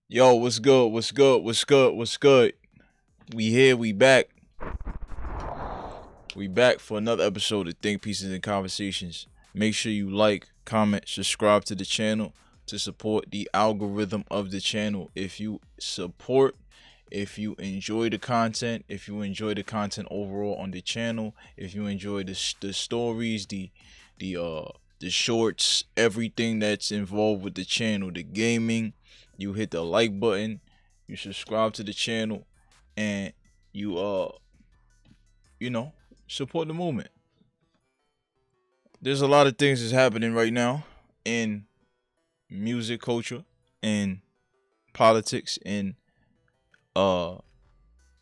Yo, what's good? What's good? What's good? What's good? We here, we back. We back for another episode of Think Pieces and Conversations. Make sure you like, comment, subscribe to the channel to support the algorithm of the channel. If you enjoy the content, if you enjoy the content overall on the channel, if you enjoy the stories, the shorts, everything that's involved with the channel, the gaming, you hit the like button, you subscribe to the channel, and you you know support the movement. There's a lot of things that's happening right now in music culture, in politics, in uh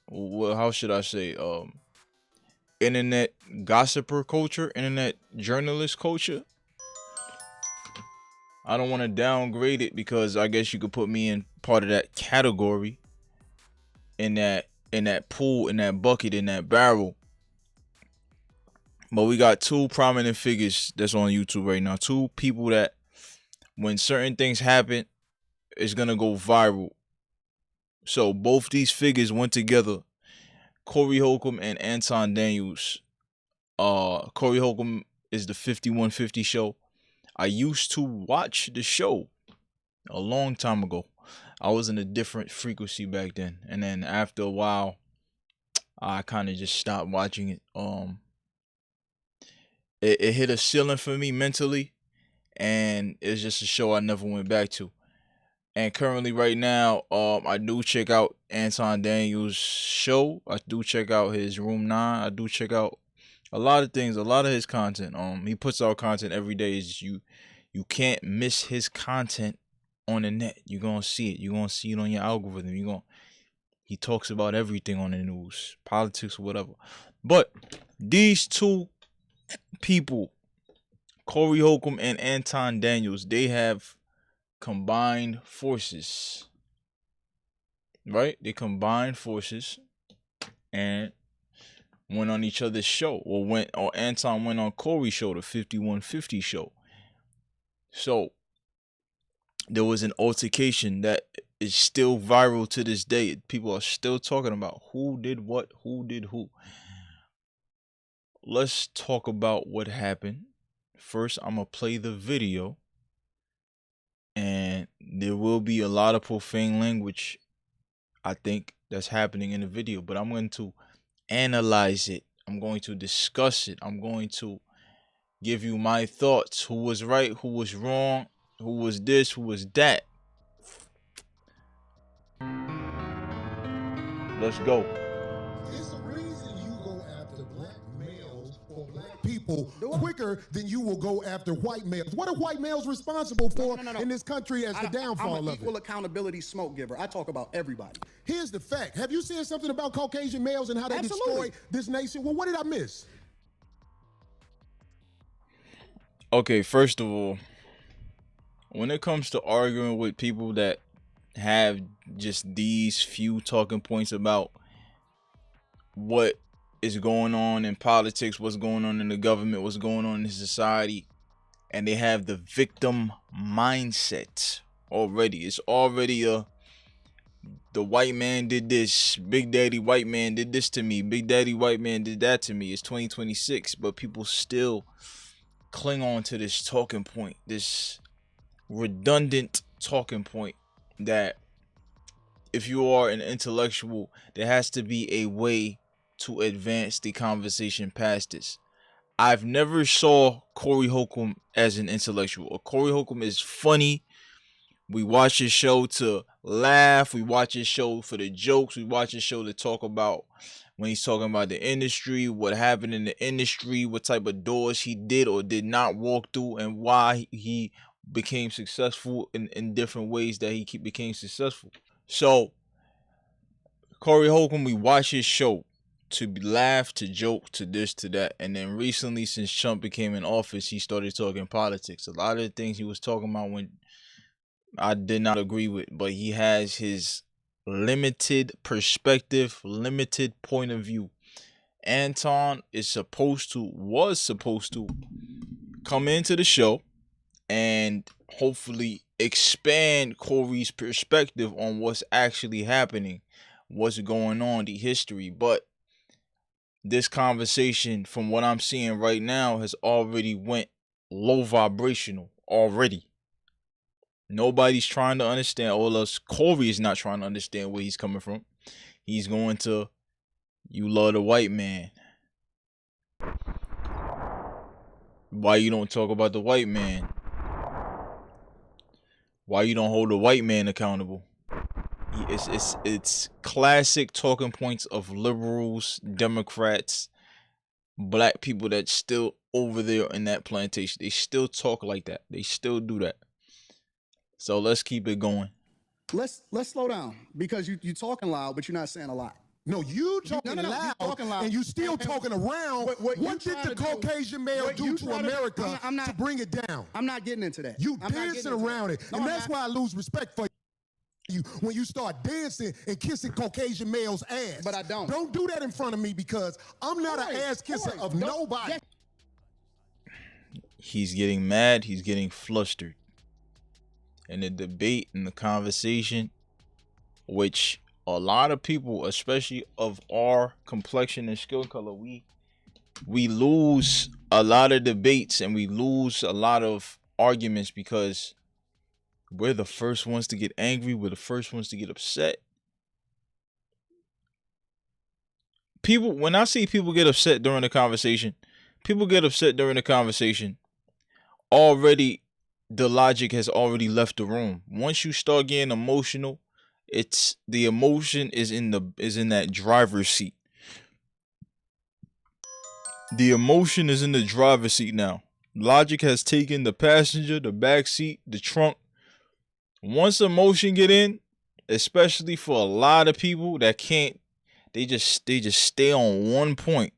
well, how should I say, internet gossiper culture, internet journalist culture. I don't want to downgrade it because I guess you could put me in part of that category, in that pool, in that bucket, in that barrel. But we got two prominent figures that's on YouTube right now. Two people that when certain things happen, it's gonna go viral. So both these figures went together. Corey Holcomb and Anton Daniels. Corey Holcomb is the 5150 show. I used to watch the show a long time ago. I was in a different frequency back then, and then after a while, I kind of just stopped watching it. It hit a ceiling for me mentally, and it's just a show I never went back to. And currently, right now, I do check out Anton Daniels' show. I do check out his Room 9. I do check out a lot of things, a lot of his content. He puts out content every day. You can't miss his content on the net. You're gonna see it. You're gonna see it on your algorithm. He talks about everything on the news, politics, whatever. But these two people, Corey Holcomb and Anton Daniels, they have combined forces, right? They combined forces and went on each other's show, or Anton went on Corey's show, the 5150 show. So there was an altercation that is still viral to this day. People are still talking about who did what, who did who. Let's talk about what happened. First, I'm gonna play the video, and there will be a lot of profane language, I think, that's happening in the video, but I'm going to analyze it. I'm going to discuss it. I'm going to give you my thoughts. Who was right? Who was wrong? Who was this? Who was that? Let's go. It's the reason you go after black males or black people quicker than you will go after white males. What are white males responsible for in this country as the downfall I'm an of equal it? accountability smoke giver. I talk about everybody. Here's the fact. Have you seen something about Caucasian males and how they Absolutely. destroy this nation? Well, what did I miss? Okay, first of all, when it comes to arguing with people that have just these few talking points about what is going on in politics, what's going on in the government, what's going on in society, and they have the victim mindset already. It's already the white man did this, Big Daddy white man did this to me, Big Daddy white man did that to me. It's 2026, but people still cling on to this talking point, this redundant talking point, that if you are an intellectual, there has to be a way to advance the conversation past this. I've never saw Corey Holcomb as an intellectual. Corey Holcomb is funny. We watch his show to laugh. We watch his show for the jokes. We watch his show to talk about when he's talking about the industry, what happened in the industry, what type of doors he did or did not walk through, and why he became successful in different ways that he became successful. So Corey Holcomb, we watch his show to laugh, to joke, to this, to that. And then recently, since Trump became in office, he started talking politics. A lot of the things he was talking about when I did not agree with, but he has his limited perspective, limited point of view. Anton was supposed to come into the show and hopefully expand Corey's perspective on what's actually happening, what's going on, the history. But this conversation, from what I'm seeing right now, has already went low vibrational already. Nobody's trying to understand, all us. Corey is not trying to understand where he's coming from. He's going to, you love the white man. Why you don't talk about the white man? Why you don't hold the white man accountable? It's classic talking points of liberals, Democrats, black people that's still over there in that plantation. They still talk like that. They still do that. So let's keep it going. Let's slow down, because you talking loud, but you're not saying a lot. No, you talking you talking loud, and you still talking around. What did the Caucasian male do to America to bring it down? I'm not getting into that. You dancing around it. No, and that's why I lose respect for you when you start dancing and kissing Caucasian males' ass. But I don't. Don't do that in front of me, because I'm not an ass kisser of nobody. Yes. He's getting mad. He's getting flustered. In the debate, in the conversation, which a lot of people, especially of our complexion and skin color, we lose a lot of debates and we lose a lot of arguments because we're the first ones to get angry. We're the first ones to get upset. People, when I see people get upset during the conversation, already the logic has already left the room. Once you start getting emotional, it's the emotion is in that driver's seat. The emotion is in the driver's seat now. Logic has taken the passenger, the back seat, the trunk. Once emotion get in, especially for a lot of people that can't, they just stay on one point.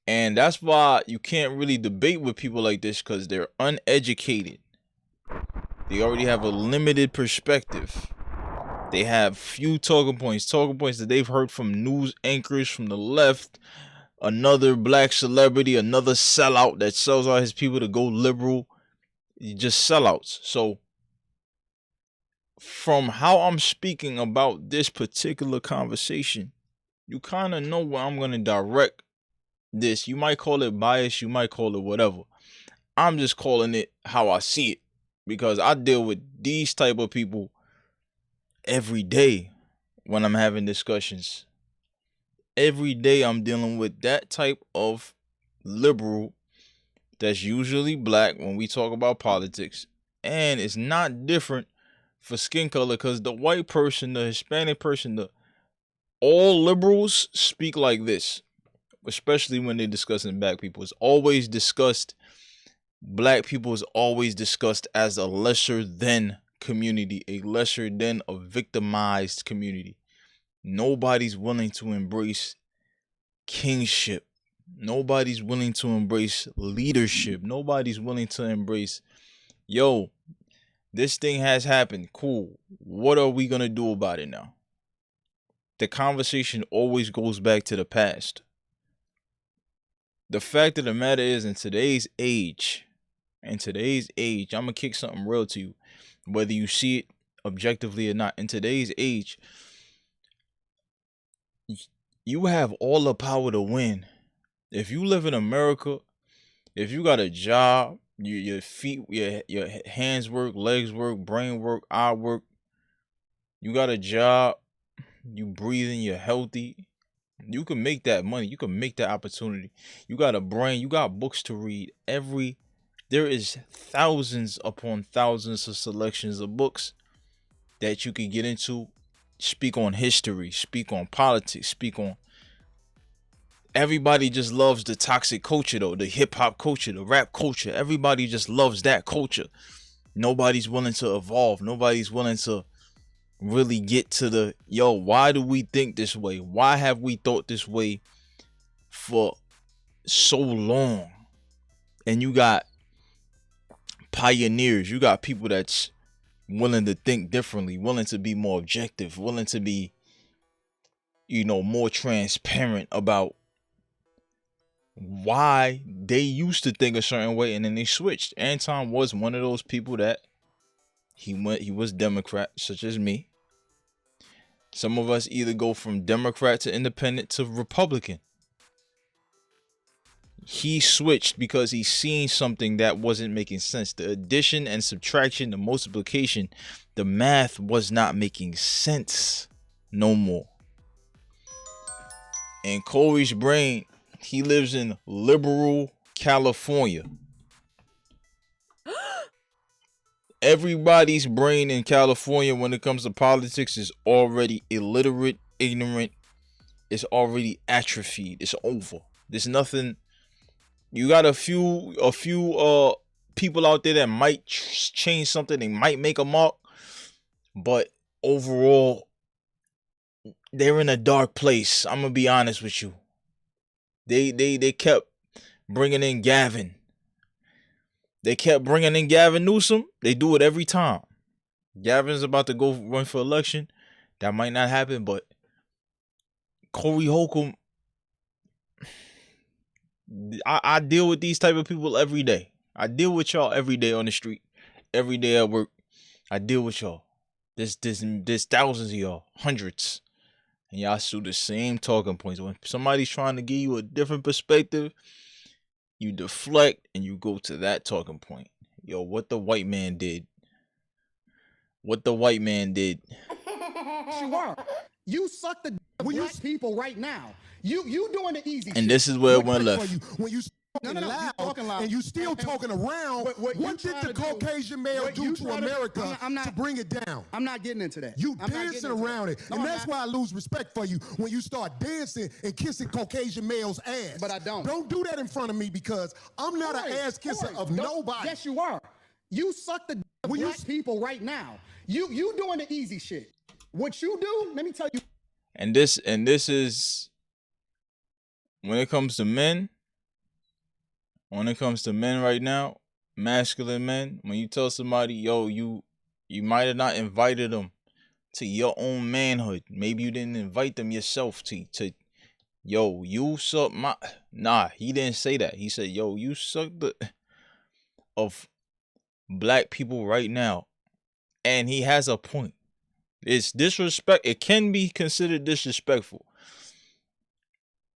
And that's why you can't really debate with people like this, because they're uneducated. They already have a limited perspective. They have few talking points that they've heard from news anchors from the left, another black celebrity, another sellout that sells out his people to go liberal. Just sellouts. So from how I'm speaking about this particular conversation, you kind of know where I'm going to direct this. You might call it bias, you might call it whatever. I'm just calling it how I see it, because I deal with these type of people every day when I'm having discussions. Every day I'm dealing with that type of liberal that's usually black when we talk about politics. And it's not different for skin color, because the white person, the Hispanic person, all liberals speak like this. Especially when they're discussing black people. It's always discussed, black people is always discussed as a lesser than community, a lesser than a victimized community. Nobody's willing to embrace kingship. Nobody's willing to embrace leadership. Nobody's willing to embrace, yo, this thing has happened. Cool. What are we going to do about it now? The conversation always goes back to the past. The fact of the matter is, in today's age, I'm going to kick something real to you, whether you see it objectively or not. In today's age, you have all the power to win. If you live in America, if you got a job, your feet, your hands work, legs work, brain work, eye work, you got a job, you breathing, you're healthy, you can make that money. You can make that opportunity. You got a brain. You got books to read. There is thousands upon thousands of selections of books that you can get into. Speak on history. Speak on politics. Speak on. Everybody just loves the toxic culture, though. The hip hop culture, the rap culture. Everybody just loves that culture. Nobody's willing to evolve. Nobody's willing to really get to the, yo, why do we think this way? Why have we thought this way for so long? And you got pioneers, you got people that's willing to think differently, willing to be more objective, willing to be, more transparent about why they used to think a certain way and then they switched. Anton was one of those people that He was Democrat, such as me. Some of us either go from Democrat to independent to Republican. He switched because he seen something that wasn't making sense. The addition and subtraction, the multiplication, the math was not making sense no more. And Corey's brain, he lives in liberal California. Everybody's brain in California when it comes to politics is already illiterate, ignorant. It's already atrophied. It's over. There's nothing. You got a few people out there that might change something. They might make a mark, but overall, they're in a dark place. I'm gonna be honest with you. They kept bringing in Gavin. They kept bringing in Gavin Newsom. They do it every time. Gavin's about to go run for election. That might not happen, but Corey Holcomb, I deal with these type of people every day. I deal with y'all every day on the street, every day at work. I deal with y'all. There's thousands of y'all, hundreds, and y'all sue the same talking points. When somebody's trying to give you a different perspective, you deflect and you go to that talking point. Yo, what the white man did. What the white man did. You are. You suck the black people right now. You doing the easy. And this is where it went left. When you talking loud, and you still talking around, what did the Caucasian male do to America to bring it down? I'm not getting into that. You dancing around it. And that's why I lose respect for you when you start dancing and kissing Caucasian males' ass. But I don't. Don't do that in front of me because I'm not an ass kisser of nobody. Yes, you are. You suck the black people right now. You doing the easy shit. What you do, let me tell you. And this is when it comes to men. When it comes to men right now, masculine men, when you tell somebody, yo, you might have not invited them to your own manhood. Maybe you didn't invite them yourself to yo, you suck my. Nah, he didn't say that. He said, yo, you suck the of black people right now. And he has a point. It's disrespect. It can be considered disrespectful.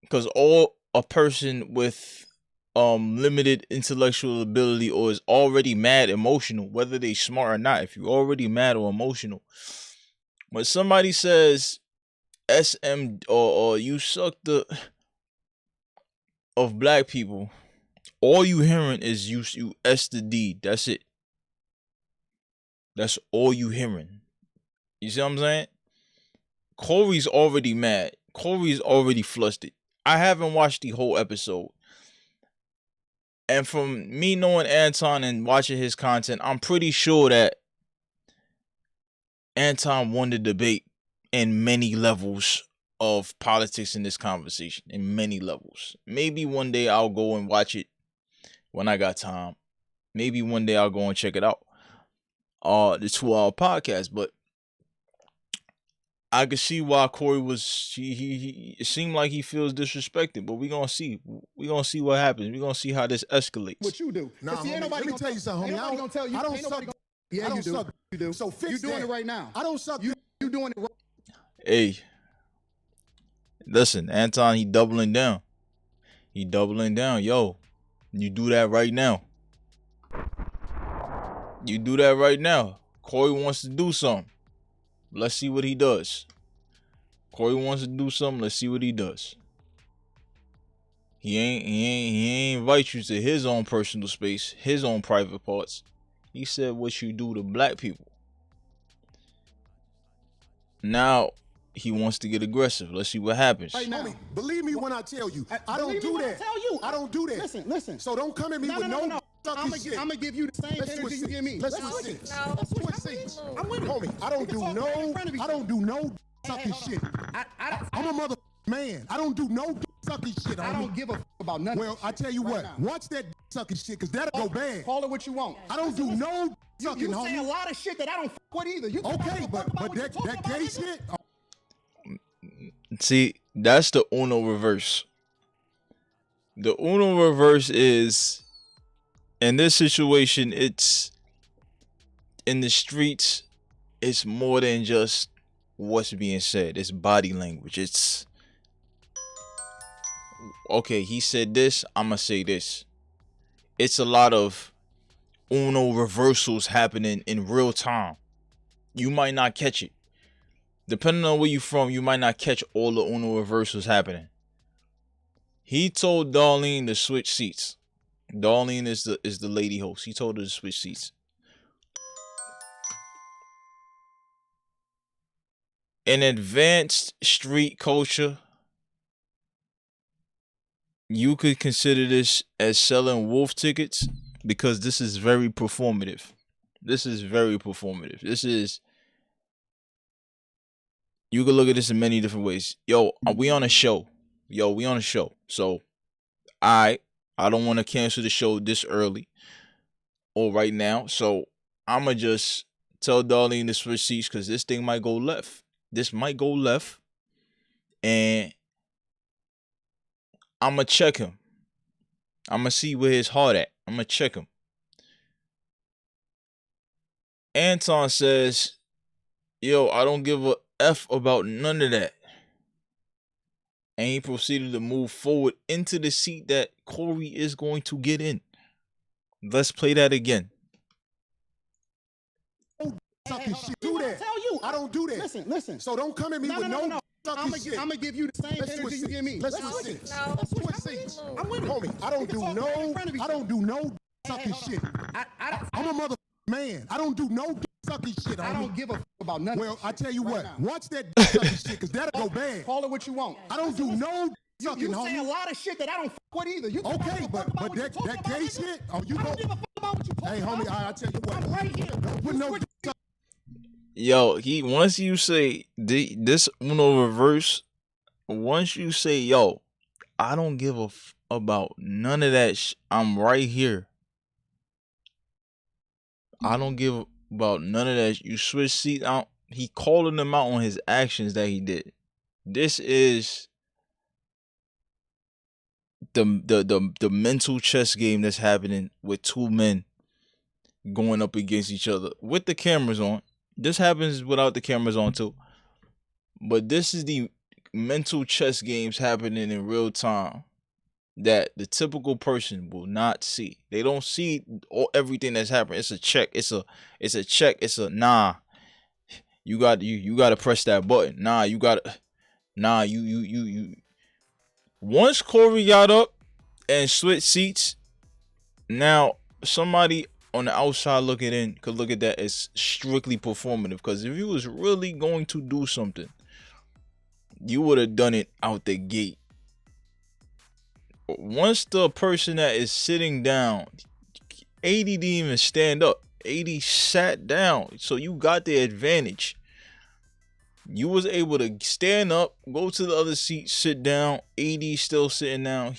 Because a person with limited intellectual ability or is already mad emotional, whether they smart or not, if you're already mad or emotional, when somebody says SM or you suck the of black people, all you hearing is you S the D. That's it. That's all you hearing. You see what I'm saying? Corey's already mad. Corey's already flustered. I haven't watched the whole episode. And from me knowing Anton and watching his content, I'm pretty sure that Anton won the debate in many levels of politics in this conversation. In many levels. Maybe one day I'll go and watch it when I got time. Maybe one day I'll go and check it out. The 2-hour podcast. But I could see why Corey was. He it seemed like he feels disrespected, but we're gonna see. We're gonna see what happens. We're gonna see how this escalates. What you do? Nah, homie, let me tell you something, homie. I don't suck. Yeah, you do. Suck. You do. So fix you doing that. it right now. I don't suck. You doing it right. Hey, listen, Anton. He doubling down. He doubling down. Yo, you do that right now. You do that right now. Corey wants to do something. Let's see what he does. Corey wants to do something. Let's see what he does. He ain't invite you to his own personal space, his own private parts. He said what you do to black people. Now he wants to get aggressive. Let's see what happens. Right now, believe me when I tell you, I don't do that. I don't do that. Listen. So don't come at me with no. I'm gonna give you the same energy you give me. Let's switch seats. Let's switch seats. I'm with it. Homie, I don't do no sucking shit. I'm a mother man. I don't do no sucking shit. I don't give a about nothing. Well, I tell you what, watch that sucking shit, cause that'll go bad. Call it what you want. I don't do no sucking, homie. You say a lot of shit that I don't fuck with either. You okay, but that gay shit. See, that's the Uno reverse. The Uno reverse is, in this situation, in the streets, it's more than just what's being said. It's body language. It's okay, he said this, I'ma say this. It's a lot of Uno reversals happening in real time. You might not catch it. Depending on where you from, you might not catch all the Uno reversals happening. He told Darlene to switch seats. Darlene is the lady host. He told her to switch seats. In advanced street culture, you could consider this as selling wolf tickets because this is very performative. This is very performative. You could look at this in many different ways. Yo, we on a show. So I don't want to cancel the show this early or right now. So I'ma just tell Darlene to switch seats because this thing might go left. This might go left. And I'ma check him. I'ma see where his heart at. I'ma check him. Anton says, yo, I don't give a F about none of that. And he proceeded to move forward into the seat that Corey is going to get in. Let's play that again. Sucking shit. Do that. Tell you. I don't do that. Listen. So don't come at me with no sucking shit. I'm gonna give you the same energy you give me. Let's switch seats. No. Let's switch seats. I'm with it. Homie, I don't do no sucking shit. I'm a mother man. I don't do no sucking shit. I don't give a about nothing. Well, I tell you what. now. Watch that sucking shit, because that'll go bad. Call it what you want. I don't do no You sucking, say a homie. lot of shit that I don't fuck with either. You Okay, but that gay shit. Oh, you I go. don't give a fuck about what you talking Hey, homie, I tell you what. I'm right here. Don't put no. Yo, once you say this Uno reverse, once you say, yo, I don't give a about none of that. I'm right here. I don't give about none of that. You switch seats out. He calling them out on his actions that he did. This is the mental chess game that's happening with two men going up against each other with the cameras on. This happens without the cameras on too. But this is the mental chess games happening in real time that the typical person will not see. They don't see everything that's happening. It's a check. It's a check. It's a nah. You got to press that button. Nah, you got to. Nah, you. Once Corey got up and switched seats, now somebody on the outside looking in could look at that as strictly performative. Because if you was really going to do something, you would have done it out the gate. Once the person that is sitting down, 80 didn't even stand up. 80 sat down. So you got the advantage. You was able to stand up, go to the other seat, sit down. 80 still sitting down.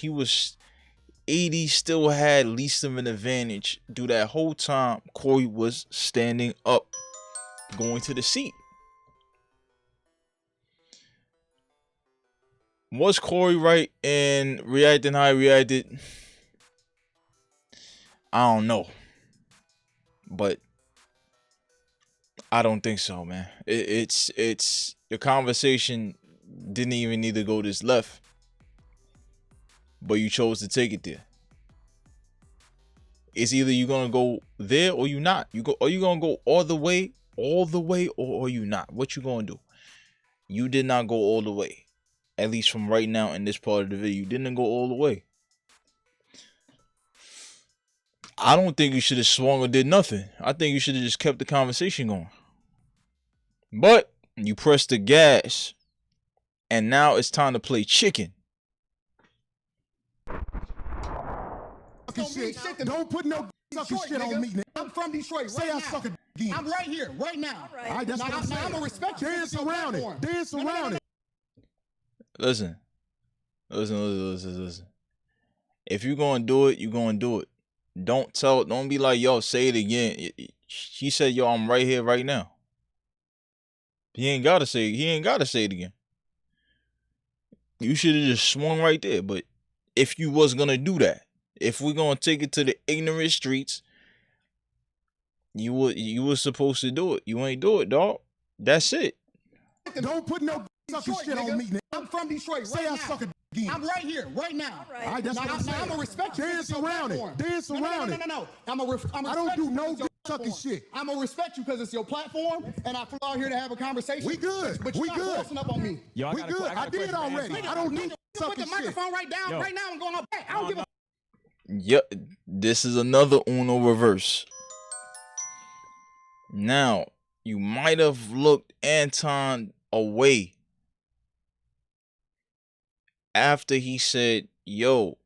80 still had least of an advantage. Through that whole time, Corey was standing up, going to the seat. Was Corey right in reacting how he reacted? I don't know. But I don't think so, man. It's the conversation didn't even need to go this left. But you chose to take it there. It's either you're gonna go there or you not. Are you gonna go all the way, or are you not? What you gonna do? You did not go all the way. At least from right now in this part of the video, you didn't go all the way. I don't think you should have swung or did nothing. I think you should have just kept the conversation going. But you pressed the gas, and now it's time to play chicken. Shit. Don't put no sucking shit on me, nigga. I'm from Detroit. Say I suck a again. I'm right here, right now. All right. All right, that's what I'm saying. I'm gonna respect you. Dance around it. Dance around it. Listen. If you're gonna do it, you're gonna do it. Don't be like, yo, say it again. She said, yo, I'm right here right now. He ain't gotta say it again. You should have just swung right there. But if you was gonna do that, if we're gonna take it to the ignorant streets, You was supposed to do it. You ain't do it, dog. That's it. Don't put no sucker shit on me, nigga. I'm from Detroit. Say right I now. suck a again. I'm right here, right now. All right, that's what I'm saying. I'm gonna respect you. Dance around it. Dance around it. No. I don't do no sucking shit. I'm gonna respect you because it's your platform, and I flew out here to have a conversation. We good. But you're not bossing up on me. Yo, We good. I did already. I don't do Put the sucking shit. microphone right down, right now, and going on back. I don't give a. Yep, this is another Uno reverse. Now, you might have looked Anton away after he said, yo,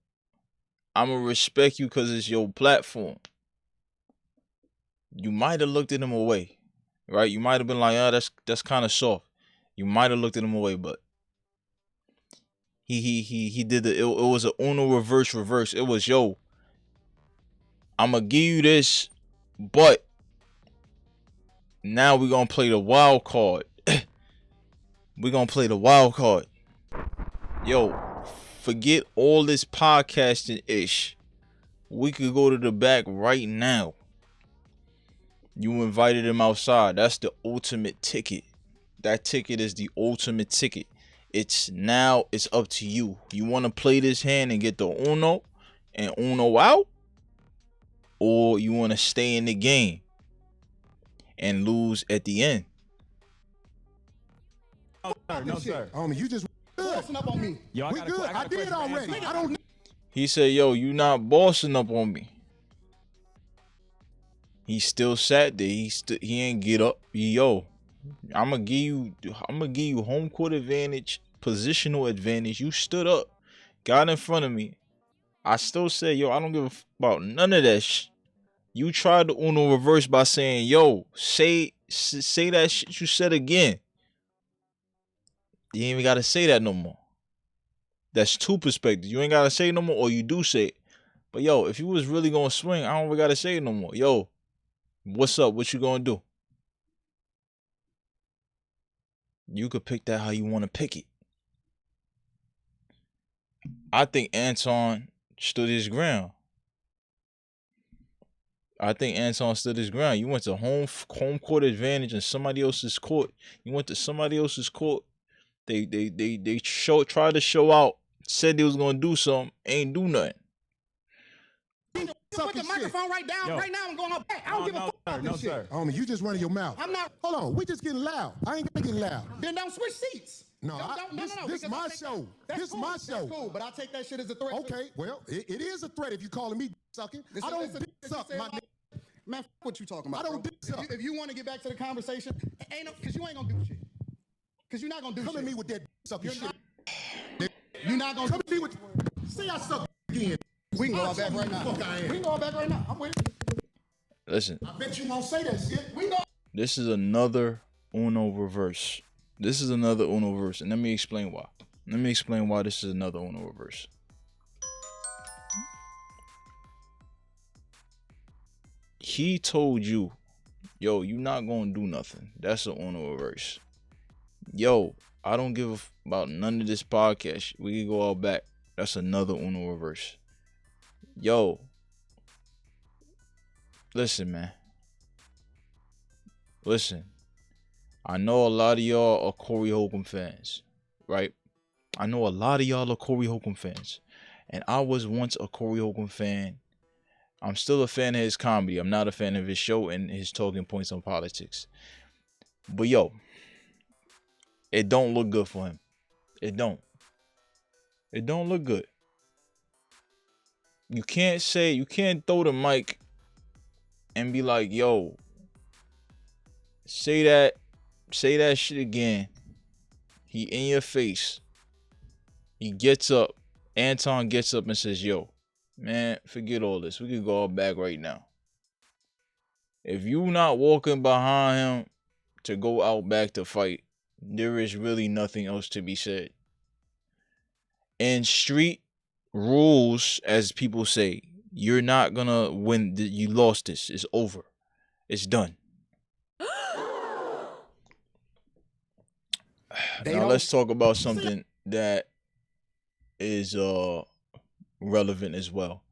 I'ma respect you because it's your platform. You might have looked at him away, right? You might have been like, oh, that's kind of soft. You might have looked at him away, but he did it was a Uno reverse. It was, yo, I'ma give you this, but now we're gonna play the wild card. We're gonna play the wild card. Yo, forget all this podcasting ish. We could go to the back right now. You invited him outside. That's the ultimate ticket. That ticket is the ultimate ticket. It's up to you. You want to play this hand and get the Uno and Uno out? Or you want to stay in the game and lose at the end? No, sir. Homie, you just Bossing up on me. Yo, we good. I did already. I don't. He said, yo, you not bossing up on me. He still sat there. He ain't get up. Yo, I'm gonna give you home court advantage, positional advantage. You stood up, got in front of me. I still said, yo, I don't give a about none of that You tried the Uno reverse by saying, yo, say that shit you said again. You ain't even gotta say that no more. That's two perspectives. You ain't gotta say it no more, or you do say it. But yo, if you was really gonna swing, I don't even gotta say it no more. Yo, what's up? What you gonna do? You could pick that how you want to pick it. I think Anton stood his ground. You went to home court advantage in somebody else's court. You went to somebody else's court. They tried to show out, said they was gonna do something, ain't do nothing. Put the microphone right down, right now, and going on back. I don't give a fuck about this shit. Homie, you just running your mouth. I'm not. Hold on, we just getting loud. I ain't gonna get loud. Then don't switch seats. No, this because my I take show. That's This cool. my show. That's cool, but I take that shit as a threat. Okay, well, it is a threat if you calling me sucking. I don't dick suck, my nigga. Man, what you talking about? I don't bro? dick suck. If you want to get back to the conversation, because you ain't gonna do shit. Because you're not gonna do shit. Come at me with that sucking shit. You're not gonna Come at me with. Say I suck again. We can go all back right now. We can go all back right now. I'm with you. Listen. I bet you won't say that shit. We go. This is another Uno reverse. And let me explain why. This is another Uno reverse. He told you, yo, you not gonna do nothing. That's an Uno reverse. Yo, I don't give about none of this podcast. We can go all back. That's another Uno reverse. Yo, listen, man. Listen. I know a lot of y'all are Corey Holcomb fans, right? And I was once a Corey Holcomb fan. I'm still a fan of his comedy. I'm not a fan of his show and his talking points on politics. But yo, it don't look good for him. It don't look good. You can't throw the mic and be like, yo, say that shit again. He in your face. He gets up. Anton gets up and says, yo, man, forget all this. We could go all back right now. If you not walking behind him to go out back to fight, there is really nothing else to be said. In street rules, as people say, you're not gonna win. You lost this. It's over. It's done. Now let's talk about something that is relevant as well.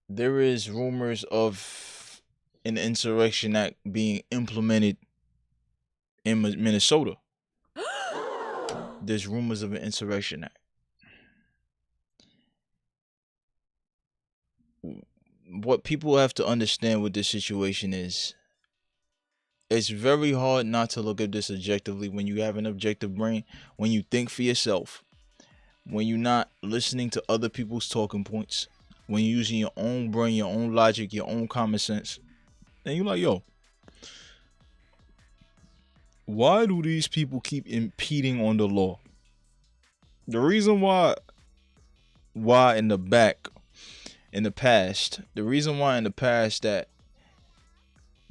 there is rumors of an Insurrection Act being implemented in Minnesota. There's rumors of an Insurrection Act. What people have to understand with this situation is it's very hard not to look at this objectively when you have an objective brain, when you think for yourself, when you're not listening to other people's talking points, when you're using your own brain, your own logic, your own common sense. And you're like, yo, why do these people keep impeding on the law? The reason why in the past that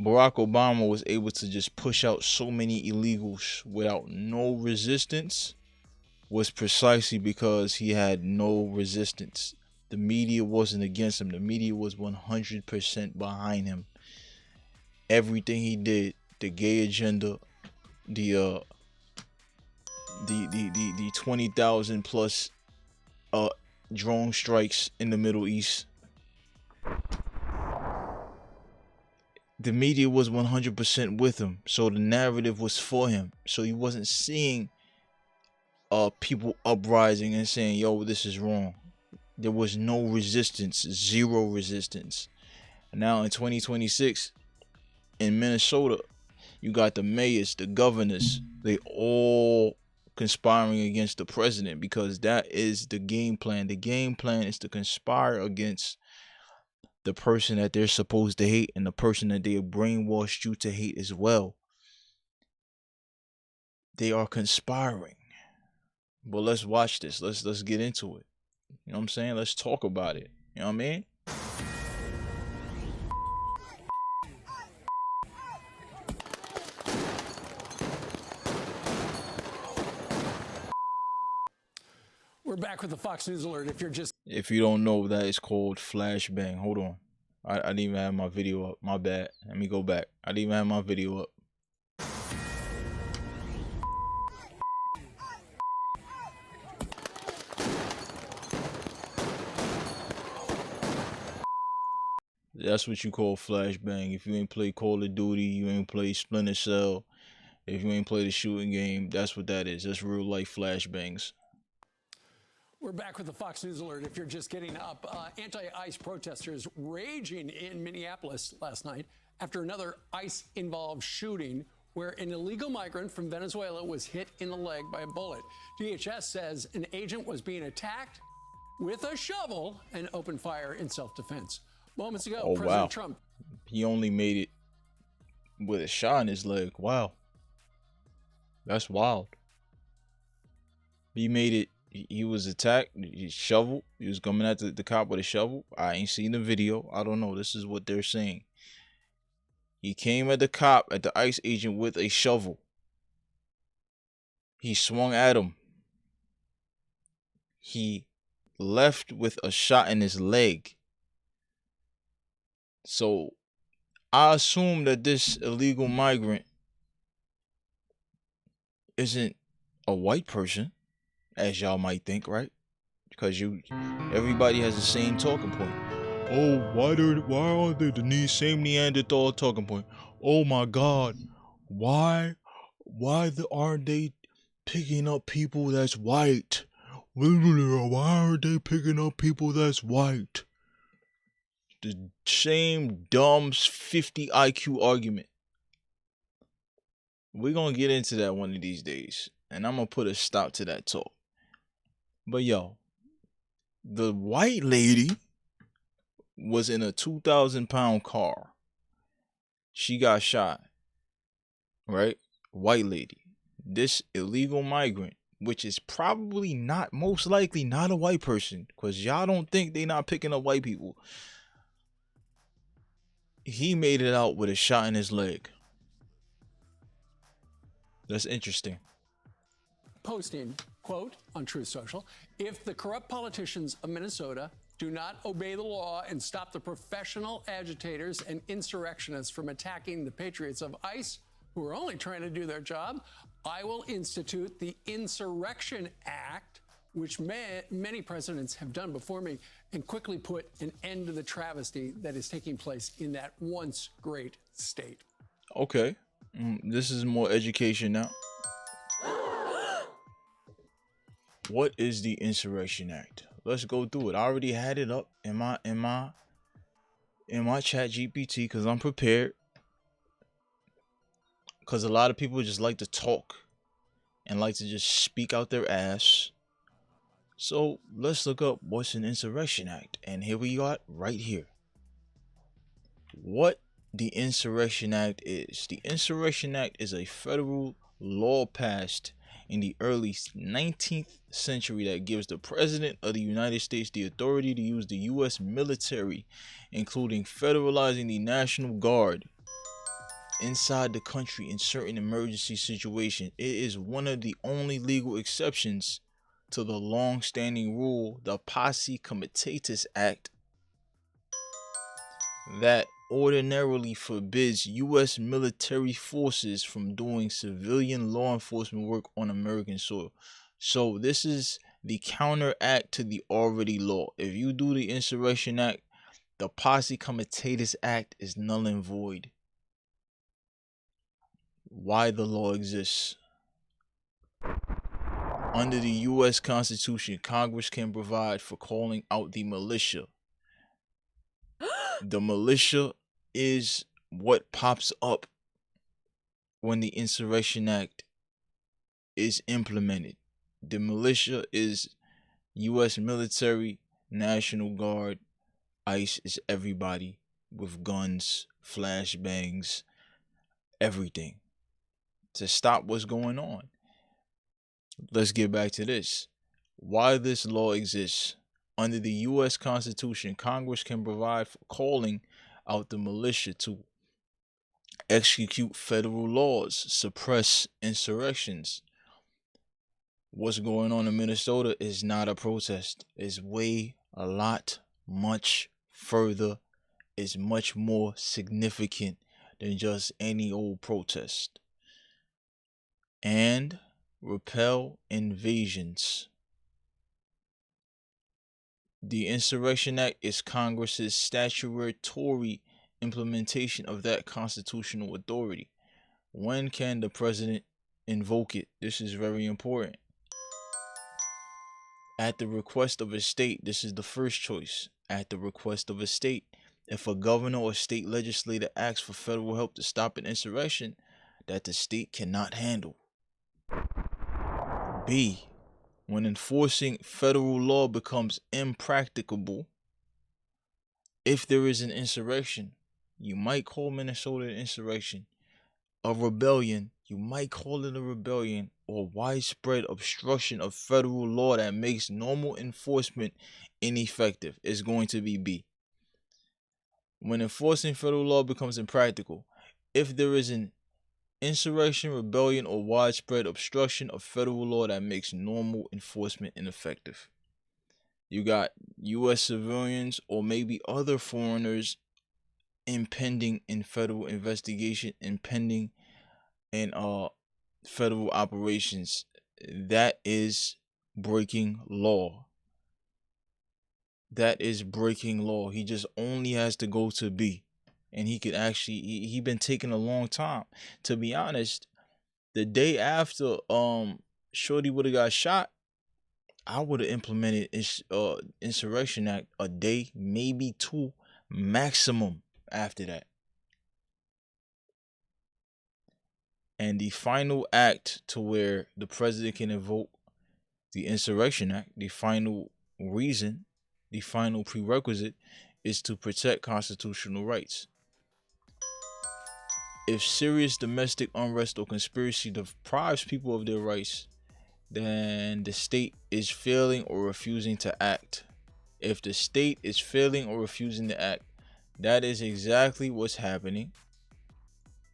Barack Obama was able to just push out so many illegals without no resistance was precisely because he had no resistance. The media wasn't against him. The media was 100% behind him. Everything he did, the gay agenda, the 20,000 plus drone strikes in the Middle East. The media was 100% with him, so the narrative was for him. So he wasn't seeing people uprising and saying, yo, this is wrong. There was no resistance, zero resistance. Now in 2026, in Minnesota, you got the mayors, the governors, they all conspiring against the president because that is the game plan. The game plan is to conspire against the person that they're supposed to hate and the person that they have brainwashed you to hate as well. They are conspiring. But let's watch this. Let's get into it. You know what I'm saying? Let's talk about it. You know what I mean? We're back with the Fox News Alert. If you don't know, that is called flashbang. Hold on. I didn't even have my video up. My bad. Let me go back. I didn't even have my video up. That's what you call flashbang. If you ain't play Call of Duty, you ain't play Splinter Cell, if you ain't played a shooting game, that's what that is. That's real life flashbangs. We're back with the Fox News Alert. If you're just getting up, anti-ICE protesters raging in Minneapolis last night after another ICE-involved shooting where an illegal migrant from Venezuela was hit in the leg by a bullet. DHS says an agent was being attacked with a shovel and opened fire in self-defense. Moments ago, President Trump. He only made it with a shot in his leg. Wow. That's wild. He made it. He was attacked. He shovel. He was coming at the cop with a shovel. I ain't seen the video. I don't know. This is what they're saying. He came at the cop, at the ICE agent, with a shovel. He swung at him. He left with a shot in his leg. So I assume that this illegal migrant isn't a white person, as y'all might think, right? Because everybody has the same talking point. Oh, why aren't they the same Neanderthal talking point? Oh my God, why aren't they picking up people that's white? Why aren't they picking up people that's white? The same dumb 50 IQ argument. We're going to get into that one of these days. And I'm going to put a stop to that talk. But yo, the white lady was in a 2,000-pound car. She got shot. Right? White lady. This illegal migrant, which is probably not, most likely not a white person. Because y'all don't think they not picking up white people. He made it out with a shot in his leg. That's interesting. Posting, quote, on Truth Social, if the corrupt politicians of Minnesota do not obey the law and stop the professional agitators and insurrectionists from attacking the patriots of ICE, who are only trying to do their job, I will institute the Insurrection Act, which many presidents have done before me. and quickly put an end to the travesty that is taking place in that once great state. Okay. This is more education now. What is the Insurrection Act? Let's go through it. I already had it up in my chat GPT because I'm prepared. Because a lot of people just like to talk and like to just speak out their ass. So let's look up what's an Insurrection Act. And here we got right here. What the Insurrection Act is. The Insurrection Act is a federal law passed in the early 19th century that gives the President of the United States the authority to use the U.S. military, including federalizing the National Guard inside the country in certain emergency situations. It is one of the only legal exceptions to the long-standing rule, the Posse Comitatus Act, that ordinarily forbids U.S. military forces from doing civilian law enforcement work on American soil. So this is the counteract to the already law. If you do the Insurrection Act, the Posse Comitatus Act is null and void. Why the law exists. Under the U.S. Constitution, Congress can provide for calling out the militia. The militia is what pops up when the Insurrection Act is implemented. The militia is U.S. military, National Guard, ICE is everybody with guns, flashbangs, everything to stop what's going on. Let's get back to this. Why this law exists. Under the U.S. Constitution, Congress can provide for calling out the militia to execute federal laws, suppress insurrections. What's going on in Minnesota is not a protest. It's much further. It's much more significant than just any old protest. And repel invasions. The Insurrection Act is Congress's statutory implementation of that constitutional authority. When can the president invoke it? This is very important. At the request of a state, this is the first choice. At the request of a state, if a governor or state legislator asks for federal help to stop an insurrection that the state cannot handle. B, when enforcing federal law becomes impracticable. If there is an insurrection, you might call Minnesota an insurrection. A rebellion, you might call it a rebellion, or widespread obstruction of federal law that makes normal enforcement ineffective is going to be B. When enforcing federal law becomes impractical, if there is an insurrection, rebellion, or widespread obstruction of federal law that makes normal enforcement ineffective. You got U.S. civilians or maybe other foreigners impending in federal investigation, impending in federal operations. That is breaking law. That is breaking law. He just only has to go to B. And he could actually, he been taking a long time. To be honest, the day after Shorty would have got shot, I would have implemented Insurrection Act a day, maybe two, maximum after that. And the final act to where the president can invoke the Insurrection Act, the final reason, the final prerequisite is to protect constitutional rights. If serious domestic unrest or conspiracy deprives people of their rights, then the state is failing or refusing to act. If the state is failing or refusing to act, that is exactly what's happening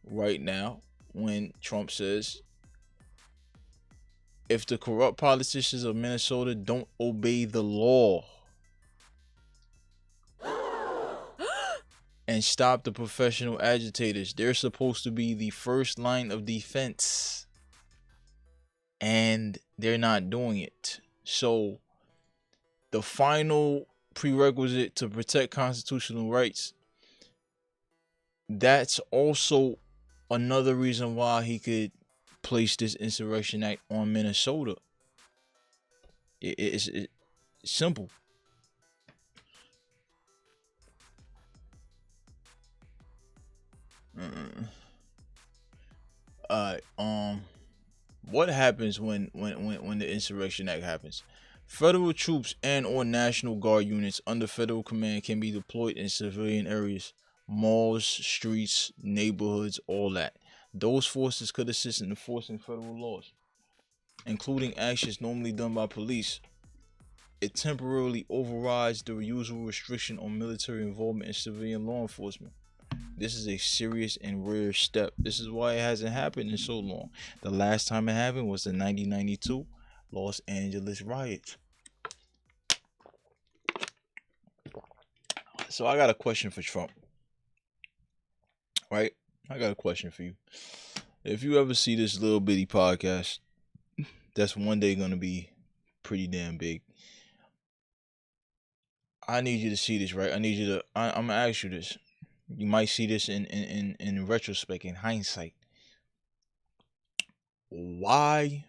right now when Trump says, if the corrupt politicians of Minnesota don't obey the law and stop the professional agitators, they're supposed to be the first line of defense. And they're not doing it. So the final prerequisite to protect constitutional rights, that's also another reason why he could place this Insurrection Act on Minnesota. It's simple. What happens when the Insurrection Act happens? Federal troops and or National Guard units under federal command can be deployed in civilian areas, malls, streets, neighborhoods, all that. Those forces could assist in enforcing federal laws, including actions normally done by police. It temporarily overrides the usual restriction on military involvement in civilian law enforcement. This is a serious and rare step. This is why it hasn't happened in so long. The last time it happened was the 1992 Los Angeles riots. So I got a question for Trump. Right? I got a question for you. If you ever see this little bitty podcast, that's one day going to be pretty damn big. I need you to see this, right? I'm going to ask you this. You might see this in retrospect, in hindsight. Why?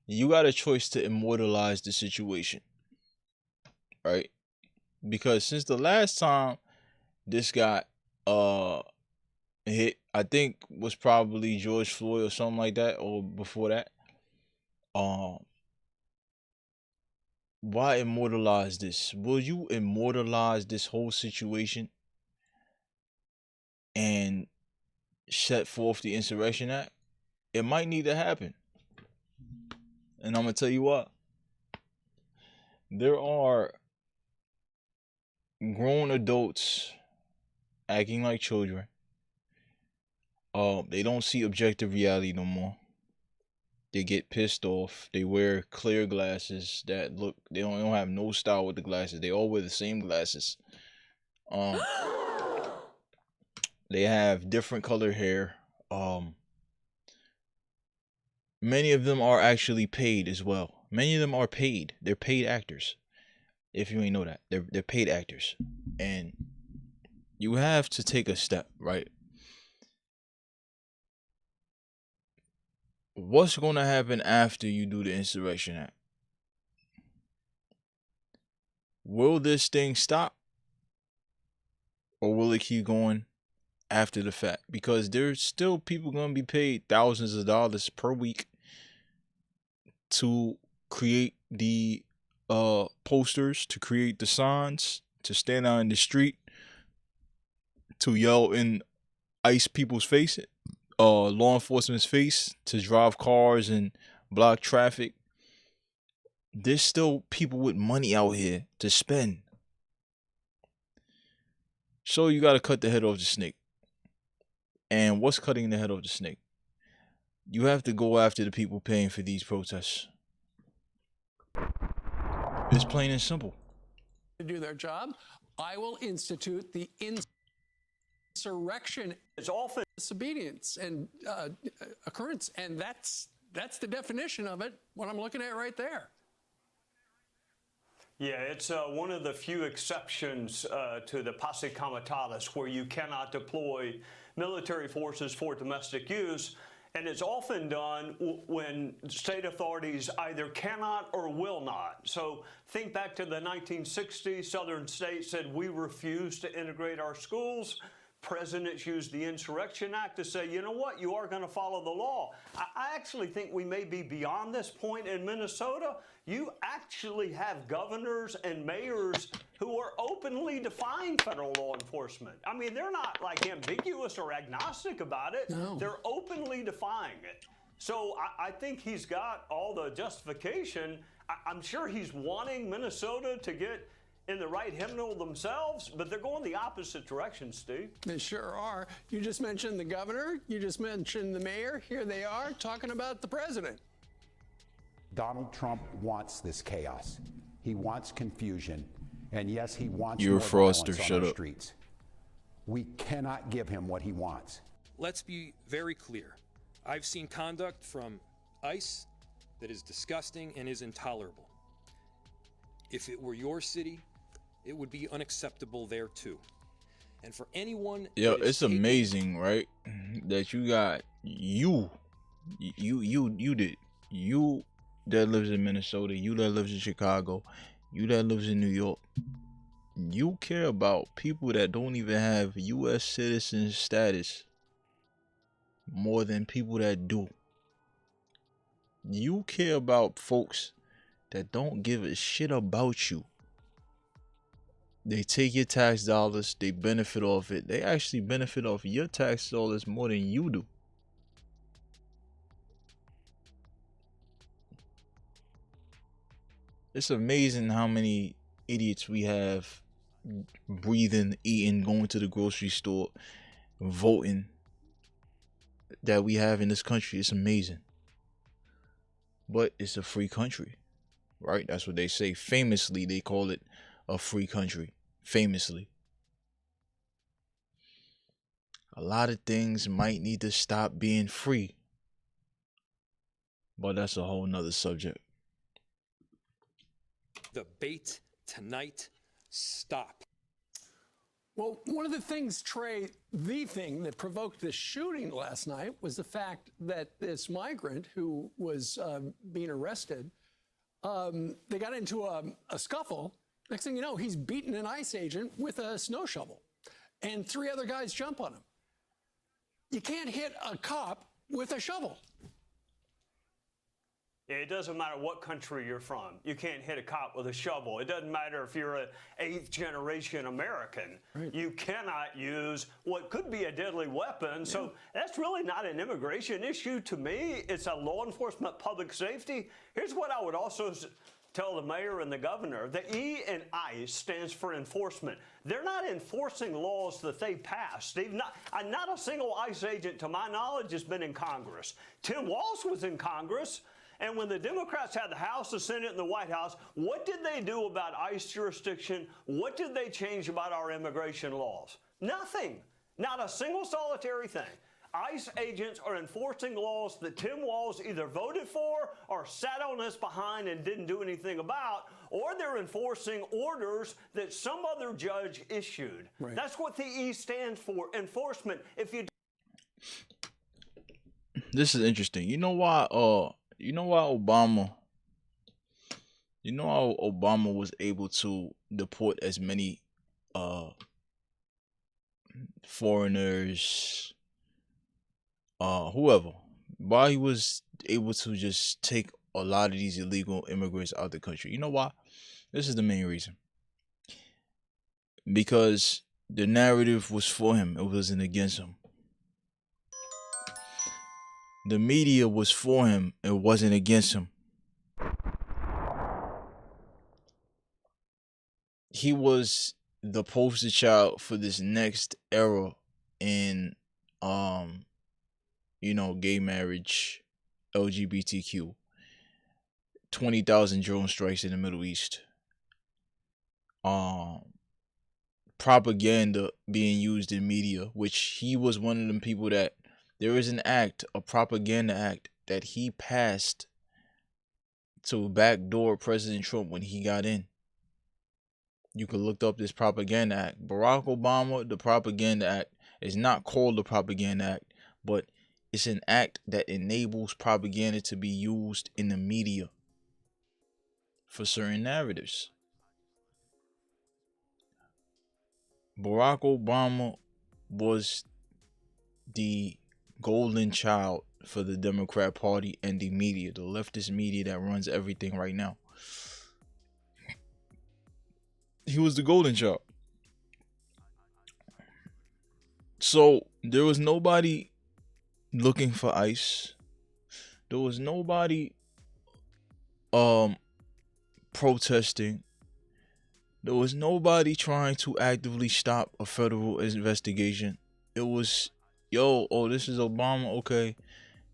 You got a choice to immortalize the situation, right? Because since the last time this got hit, I think was probably George Floyd or something like that, or before that. Why immortalize this? Will you immortalize this whole situation and set forth the Insurrection Act? It might need to happen. And I'm going to tell you what. There are grown adults acting like children. They don't see objective reality no more. They get pissed off. They wear clear glasses that look, they don't have no style with the glasses. They all wear the same glasses. They have different colored hair. Many of them are actually paid as well. Many of them are paid. They're paid actors. If you ain't know that, they're paid actors. And you have to take a step, right? What's going to happen after you do the Insurrection Act? Will this thing stop? Or will it keep going after the fact? Because there's still people going to be paid thousands of dollars per week to create the posters, to create the signs, to stand out in the street, to yell in ICE people's face, law enforcement's face, to drive cars and block traffic. There's still people with money out here to spend. So you got to cut the head off the snake. And what's cutting the head off the snake? You have to go after the people paying for these protests. It's plain and simple. To do their job, I will institute the insurrection. It's often disobedience and occurrence, and that's the definition of it. What I'm looking at right there. Yeah, it's one of the few exceptions to the posse comitatus where you cannot deploy military forces for domestic use. And it's often done when state authorities either cannot or will not. So think back to the 1960s. Southern states said, we refuse to integrate our schools. Presidents used the Insurrection Act to say, you know what, you are going to follow the law. I actually think we may be beyond this point in Minnesota. You actually have governors and mayors who are openly defying federal law enforcement. I mean, they're not like ambiguous or agnostic about it. No. They're openly defying it. So I think he's got all the justification. I'm sure he's wanting Minnesota to get in the right hymnal themselves, but they're going the opposite direction, Steve. They sure are. You just mentioned the governor. You just mentioned the mayor. Here they are talking about the president. Donald Trump wants this chaos. He wants confusion. And yes, he wants You're more a fraudster. violence on Shut our up. streets. We cannot give him what he wants. Let's be very clear. I've seen conduct from ICE that is disgusting and is intolerable. If it were your city, it would be unacceptable there too. And for anyone, Yo, it's amazing, right? That you got you that lives in Minnesota, you that lives in Chicago, you that lives in New York. You care about people that don't even have U.S. citizen status more than people that do. You care about folks that don't give a shit about you. They take your tax dollars, they benefit off it. They actually benefit off your tax dollars more than you do. It's amazing how many idiots we have breathing, eating, going to the grocery store, voting that we have in this country. It's amazing. But it's a free country, right? That's what they say. Famously, they call it a free country. Famously. A lot of things might need to stop being free. But that's a whole nother subject. The bait tonight, stop. Well, one of the things, Trey, the thing that provoked this shooting last night was the fact that this migrant who was being arrested, they got into a scuffle. Next thing you know, he's beating an ICE agent with a snow shovel, and 3 other guys jump on him. You can't hit a cop with a shovel. It doesn't matter what country you're from. You can't hit a cop with a shovel. It doesn't matter if you're an 8th generation American. Right. You cannot use what could be a deadly weapon. Yeah. So that's really not an immigration issue to me. It's a law enforcement public safety. Here's what I would also tell the mayor and the governor. The E in ICE stands for enforcement. They're not enforcing laws that they passed. Not a single ICE agent, to my knowledge, has been in Congress. Tim Walz was in Congress. And when the Democrats had the House, the Senate, and the White House, what did they do about ICE jurisdiction? What did they change about our immigration laws? Nothing. Not a single solitary thing. ICE agents are enforcing laws that Tim Walz either voted for or sat on us behind and didn't do anything about, or they're enforcing orders that some other judge issued. Right. That's what the E stands for, enforcement. This is interesting. You know why Obama was able to deport as many foreigners, whoever, why he was able to just take a lot of these illegal immigrants out of the country? You know why? This is the main reason. Because the narrative was for him. It wasn't against him. The media was for him. It wasn't against him. He was the poster child for this next era in, gay marriage, LGBTQ. 20,000 drone strikes in the Middle East. Propaganda being used in media, which he was one of them people that there is a propaganda act that he passed to backdoor President Trump when he got in. You can look up this propaganda act. Barack Obama, the propaganda act, is not called the propaganda act, but it's an act that enables propaganda to be used in the media for certain narratives. Barack Obama was the golden child for the Democrat Party and the media, the leftist media that runs everything right now. He was the golden child. So there was nobody looking for ICE. There was nobody protesting. There was nobody trying to actively stop a federal investigation. It was, this is Obama, okay.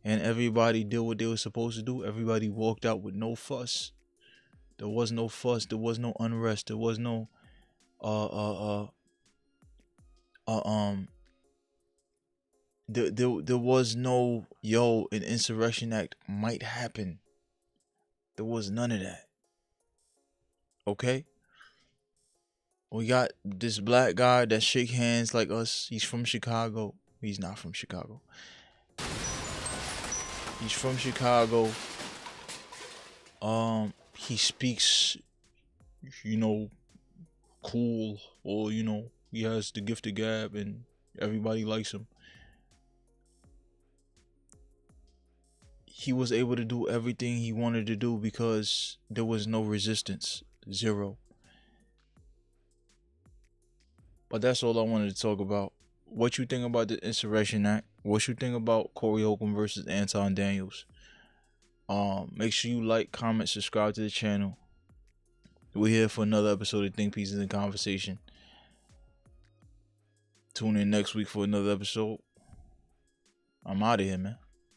And everybody did what they were supposed to do. Everybody walked out with no fuss. There was no fuss. There was no unrest. There was no there was no an Insurrection Act might happen. There was none of that. Okay? We got this black guy that shake hands like us. He's from Chicago. He's not from Chicago. He's from Chicago. He speaks, cool, or he has the gift of gab and everybody likes him. He was able to do everything he wanted to do because there was no resistance. Zero. But that's all I wanted to talk about. What you think about the Insurrection Act? What you think about Corey Holcomb versus Anton Daniels? Make sure you like, comment, subscribe to the channel. We're here for another episode of Think Pieces and Conversation. Tune in next week for another episode. I'm out of here, man.